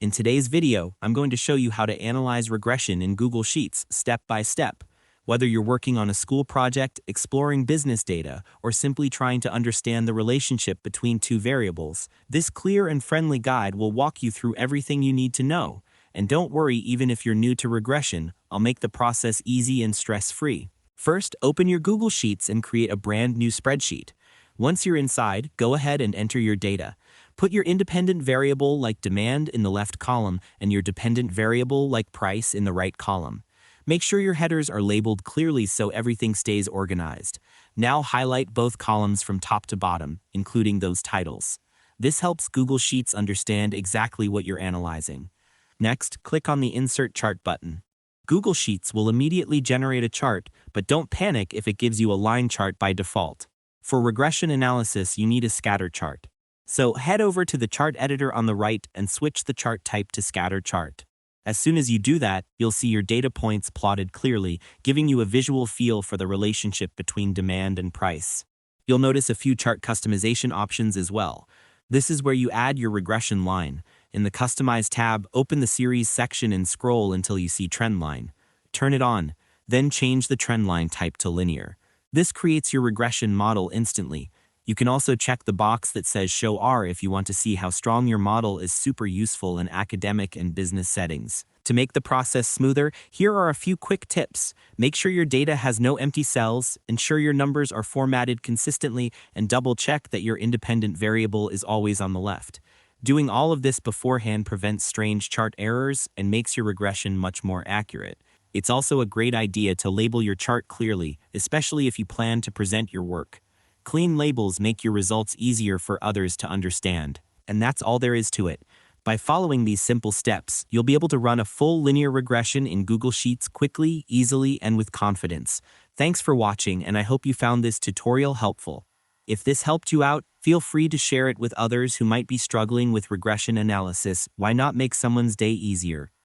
In today's video, I'm going to show you how to analyze regression in Google Sheets step by step. Whether you're working on a school project, exploring business data, or simply trying to understand the relationship between two variables, this clear and friendly guide will walk you through everything you need to know. And don't worry, even if you're new to regression, I'll make the process easy and stress-free. First, open your Google Sheets and create a brand new spreadsheet. Once you're inside, go ahead and enter your data. Put your independent variable like demand in the left column and your dependent variable like price in the right column. Make sure your headers are labeled clearly so everything stays organized. Now highlight both columns from top to bottom, including those titles. This helps Google Sheets understand exactly what you're analyzing. Next, click on the Insert Chart button. Google Sheets will immediately generate a chart, but don't panic if it gives you a line chart by default. For regression analysis, you need a scatter chart. So head over to the chart editor on the right and switch the chart type to scatter chart. As soon as you do that, you'll see your data points plotted clearly, giving you a visual feel for the relationship between demand and price. You'll notice a few chart customization options as well. This is where you add your regression line. In the Customize tab, open the Series section and scroll until you see Trend Line. Turn it on, then change the trend line type to linear. This creates your regression model instantly. You can also check the box that says Show R if you want to see how strong your model is. Super useful in academic and business settings. To make the process smoother, here are a few quick tips. Make sure your data has no empty cells, ensure your numbers are formatted consistently, and double-check that your independent variable is always on the left. Doing all of this beforehand prevents strange chart errors and makes your regression much more accurate. It's also a great idea to label your chart clearly, especially if you plan to present your work. Clean labels make your results easier for others to understand. And that's all there is to it. By following these simple steps, you'll be able to run a full linear regression in Google Sheets quickly, easily, and with confidence. Thanks for watching, and I hope you found this tutorial helpful. If this helped you out, feel free to share it with others who might be struggling with regression analysis. Why not make someone's day easier?